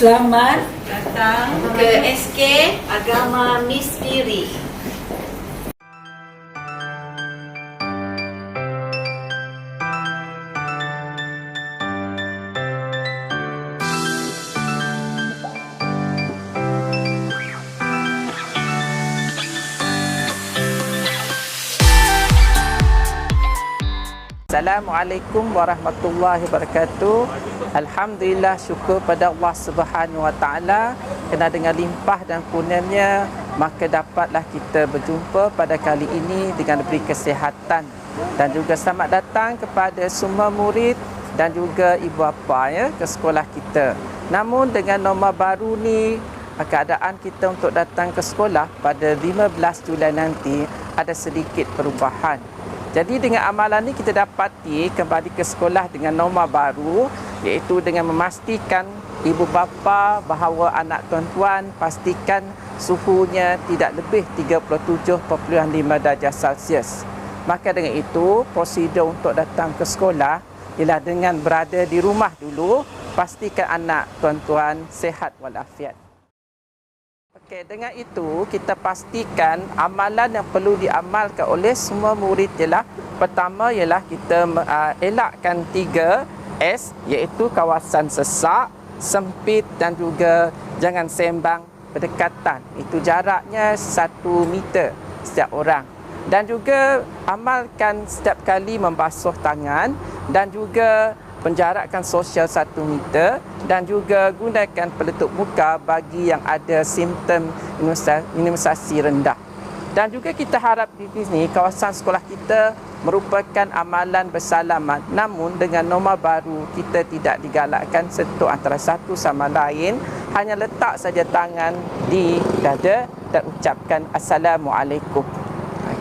Selamat datang ke SK Agama Misteri. Assalamualaikum warahmatullahi wabarakatuh. Alhamdulillah, syukur pada Allah Subhanahu wa taala kerana dengan limpah dan kurnianya maka dapatlah kita berjumpa pada kali ini dengan diberi kesihatan. Dan juga selamat datang kepada semua murid dan juga ibu bapa ke sekolah kita. Namun dengan norma baru ni, keadaan kita untuk datang ke sekolah pada 15 Julai nanti ada sedikit perubahan. Jadi dengan amalan ni kita dapati kembali ke sekolah dengan norma baru, iaitu dengan memastikan ibu bapa bahawa anak tuan-tuan pastikan suhunya tidak lebih 37.5 darjah Celsius. Maka dengan itu, prosedur untuk datang ke sekolah ialah dengan berada di rumah dulu, pastikan anak tuan-tuan sihat walafiat. Okey, dengan itu kita pastikan amalan yang perlu diamalkan oleh semua murid ialah pertama ialah kita elakkan 3S, iaitu kawasan sesak, sempit dan juga jangan sembang berdekatan. Itu jaraknya 1 meter setiap orang. Dan juga amalkan setiap kali membasuh tangan dan juga penjarakan sosial 1 meter dan juga gunakan peletup muka bagi yang ada simptom imunisasi rendah. Dan juga kita harap di sini kawasan sekolah kita merupakan amalan bersalaman, namun dengan norma baru kita tidak digalakkan sentuh antara satu sama lain, hanya letak saja tangan di dada dan ucapkan Assalamualaikum.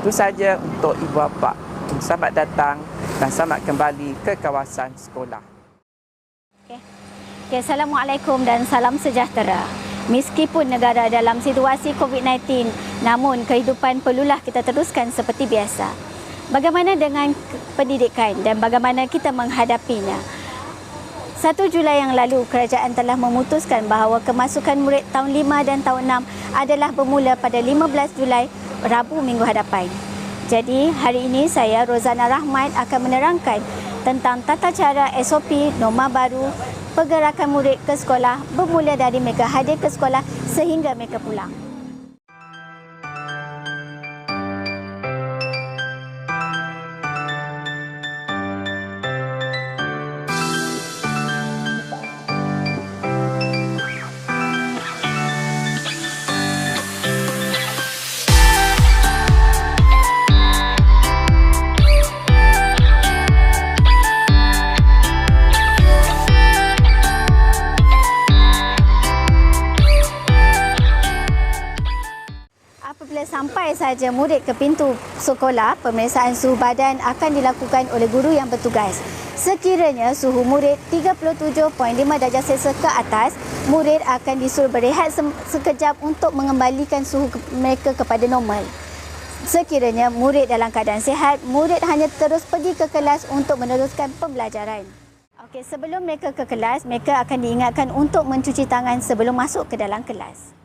Itu saja untuk ibu bapa. Selamat datang dan selamat kembali ke kawasan sekolah. Assalamualaikum dan salam sejahtera. Meskipun negara dalam situasi COVID-19, namun kehidupan perlulah kita teruskan seperti biasa. Bagaimana dengan pendidikan dan bagaimana kita menghadapinya? 1 Julai yang lalu, kerajaan telah memutuskan bahawa kemasukan murid tahun 5 dan tahun 6 adalah bermula pada 15 Julai, Rabu minggu hadapan. Jadi, hari ini saya, Rozana Rahmat, akan menerangkan tentang tata cara SOP norma baru pergerakan murid ke sekolah bermula dari mereka hadir ke sekolah sehingga mereka pulang. Sampai saja murid ke pintu sekolah, pemeriksaan suhu badan akan dilakukan oleh guru yang bertugas. Sekiranya suhu murid 37.5 darjah Celsius ke atas, murid akan disuruh berehat sekejap untuk mengembalikan suhu mereka kepada normal. Sekiranya murid dalam keadaan sihat, murid hanya terus pergi ke kelas untuk meneruskan pembelajaran. Okey, sebelum mereka ke kelas, mereka akan diingatkan untuk mencuci tangan sebelum masuk ke dalam kelas.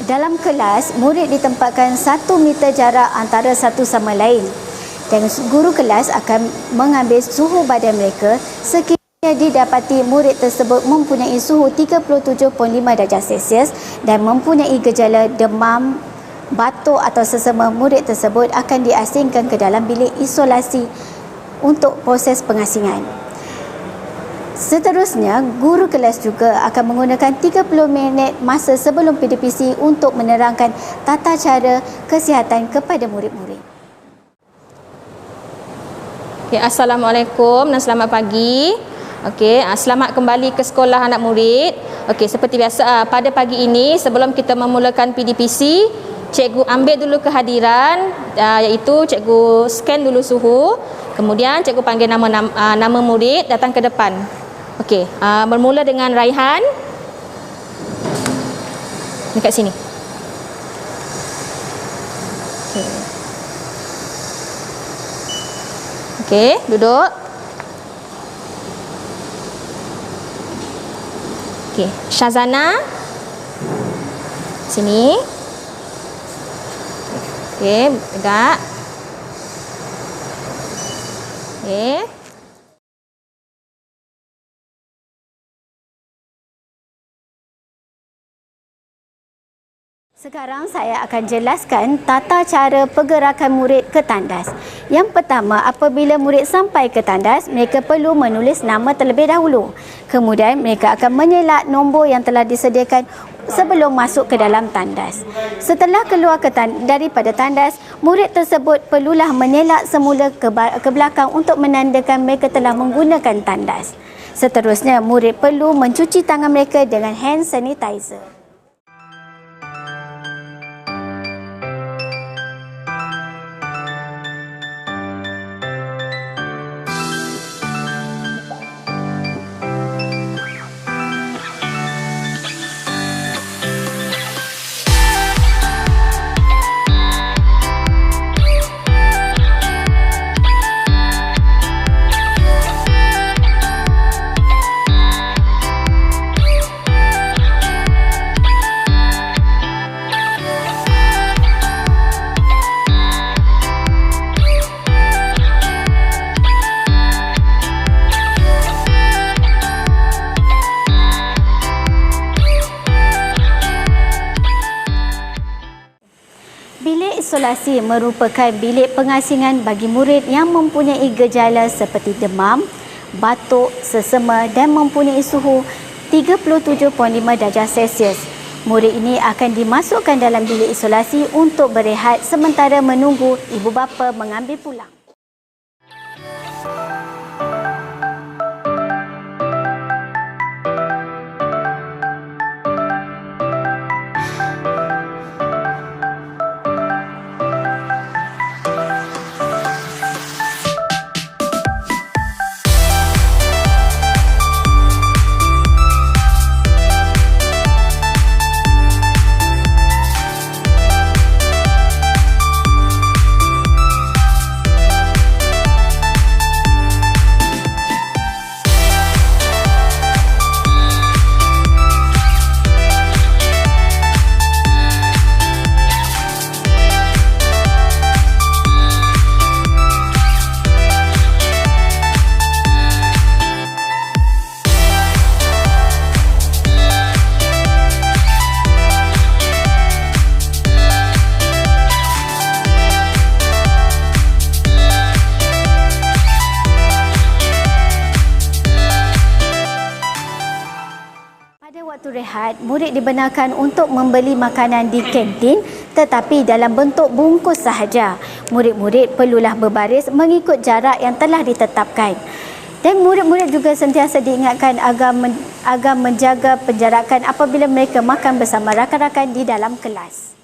Dalam kelas, murid ditempatkan 1 meter jarak antara satu sama lain. Dan guru kelas akan mengambil suhu badan mereka sekiranya didapati murid tersebut mempunyai suhu 37.5 darjah Celsius dan mempunyai gejala demam, batuk atau sesama. Murid tersebut akan diasingkan ke dalam bilik isolasi untuk proses pengasingan. Seterusnya, guru kelas juga akan menggunakan 30 minit masa sebelum PDPC untuk menerangkan tata cara kesihatan kepada murid-murid. Okay, Assalamualaikum dan selamat pagi. Okey, selamat kembali ke sekolah anak murid. Okey, seperti biasa pada pagi ini sebelum kita memulakan PDPC, cikgu ambil dulu kehadiran, iaitu cikgu scan dulu suhu. Kemudian cikgu panggil nama murid datang ke depan. Okey, bermula dengan Raihan. Dekat sini. Okey. Okey, duduk. Okey, Syazana. Sini. Okey, tegak. Okey. Sekarang saya akan jelaskan tata cara pergerakan murid ke tandas. Yang pertama, apabila murid sampai ke tandas, mereka perlu menulis nama terlebih dahulu. Kemudian mereka akan menyelak nombor yang telah disediakan sebelum masuk ke dalam tandas. Setelah keluar daripada tandas, murid tersebut perlulah menyelak semula ke belakang untuk menandakan mereka telah menggunakan tandas. Seterusnya, murid perlu mencuci tangan mereka dengan hand sanitizer. Bilik isolasi merupakan bilik pengasingan bagi murid yang mempunyai gejala seperti demam, batuk, sesama dan mempunyai suhu 37.5 darjah Celsius. Murid ini akan dimasukkan dalam bilik isolasi untuk berehat sementara menunggu ibu bapa mengambil pulang. Rehat, murid dibenarkan untuk membeli makanan di kantin tetapi dalam bentuk bungkus sahaja. Murid-murid perlulah berbaris mengikut jarak yang telah ditetapkan. Dan murid-murid juga sentiasa diingatkan agar menjaga penjarakan apabila mereka makan bersama rakan-rakan di dalam kelas.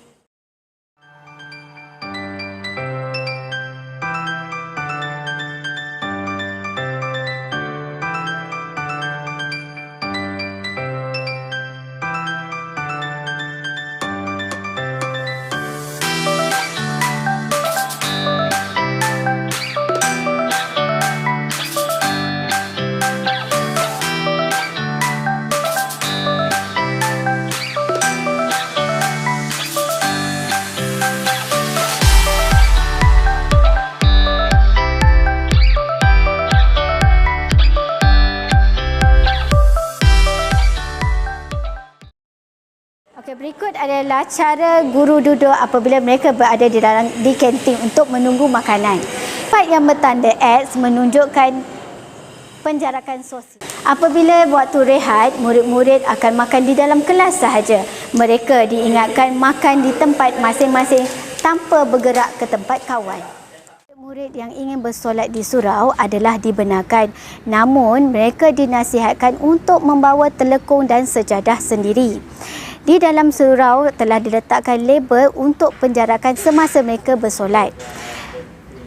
Okey, berikut adalah cara guru duduk apabila mereka berada di kantin untuk menunggu makanan. Tempat yang bertanda X menunjukkan penjarakan sosial. Apabila waktu rehat, murid-murid akan makan di dalam kelas sahaja. Mereka diingatkan makan di tempat masing-masing tanpa bergerak ke tempat kawan. Murid yang ingin bersolat di surau adalah dibenarkan, namun mereka dinasihatkan untuk membawa telekung dan sejadah sendiri. Di dalam surau telah diletakkan label untuk penjarakan semasa mereka bersolat.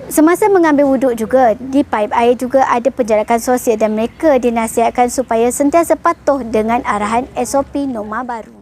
Semasa mengambil wuduk juga, di paip air juga ada penjarakan sosial dan mereka dinasihatkan supaya sentiasa patuh dengan arahan SOP norma baru.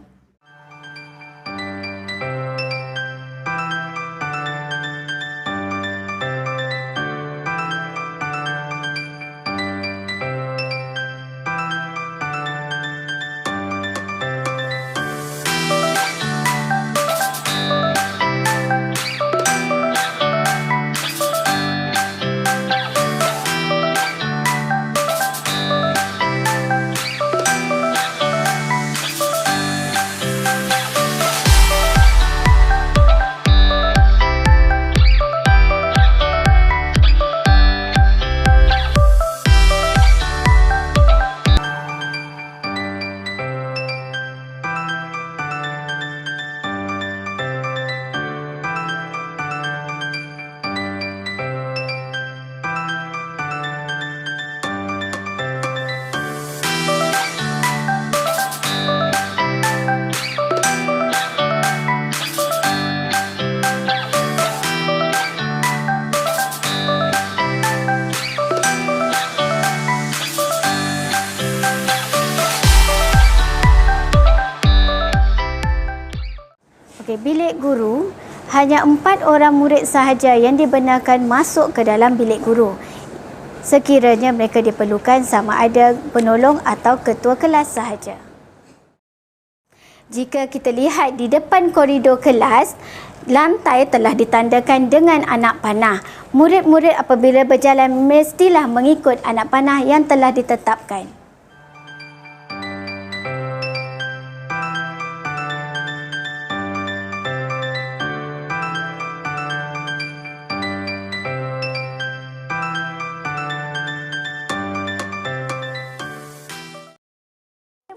Bilik guru, hanya 4 orang murid sahaja yang dibenarkan masuk ke dalam bilik guru. Sekiranya mereka diperlukan sama ada penolong atau ketua kelas sahaja. Jika kita lihat di depan koridor kelas, lantai telah ditandakan dengan anak panah. Murid-murid apabila berjalan mestilah mengikut anak panah yang telah ditetapkan.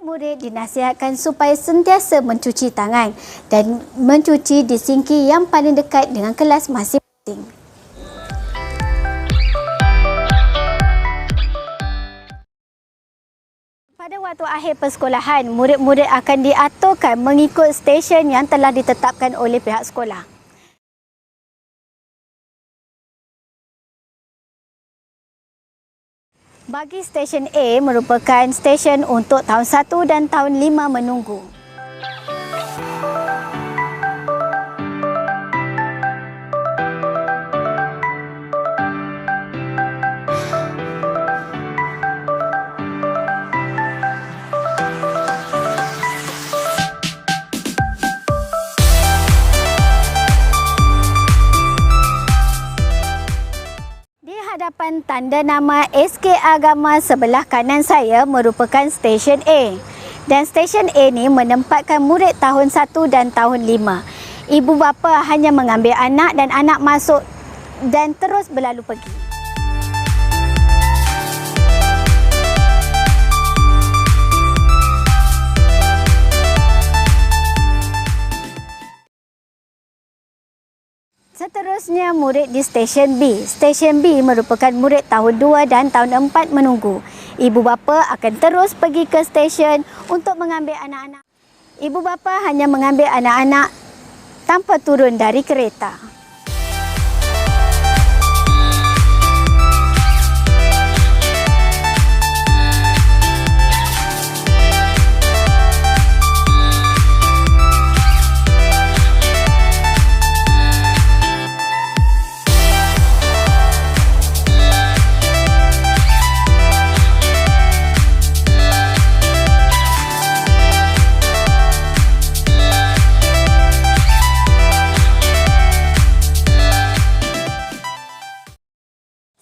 Murid dinasihatkan supaya sentiasa mencuci tangan dan mencuci di sinki yang paling dekat dengan kelas masing-masing. Pada waktu akhir persekolahan, murid-murid akan diaturkan mengikut stesen yang telah ditetapkan oleh pihak sekolah. Bagi stesen A merupakan stesen untuk tahun 1 dan tahun 5 menunggu. Hadapan tanda nama SK Agama sebelah kanan saya merupakan stesen A. Dan stesen A ni menempatkan murid tahun 1 dan tahun 5. Ibu bapa hanya mengambil anak dan anak masuk dan terus berlalu pergi. Seterusnya murid di stesen B. Stesen B merupakan murid tahun 2 dan tahun 4 menunggu. Ibu bapa akan terus pergi ke stesen untuk mengambil anak-anak. Ibu bapa hanya mengambil anak-anak tanpa turun dari kereta.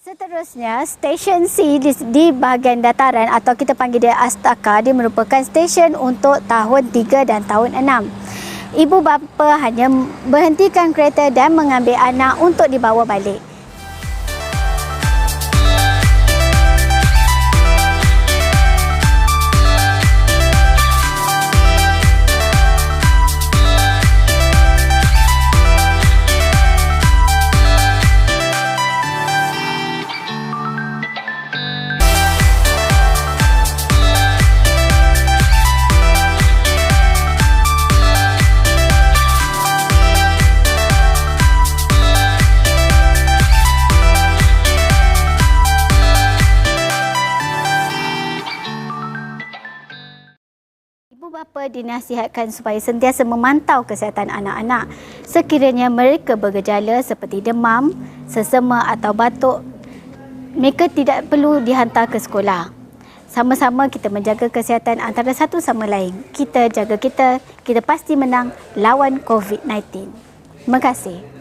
Seterusnya, stesen C di bahagian dataran atau kita panggil dia Astaka, dia merupakan stesen untuk tahun 3 dan tahun 6. Ibu bapa hanya berhentikan kereta dan mengambil anak untuk dibawa balik. Ibu bapa dinasihatkan supaya sentiasa memantau kesihatan anak-anak. Sekiranya mereka bergejala seperti demam, sesema atau batuk, mereka tidak perlu dihantar ke sekolah. Sama-sama kita menjaga kesihatan antara satu sama lain. Kita jaga kita pasti menang lawan COVID-19. Terima kasih.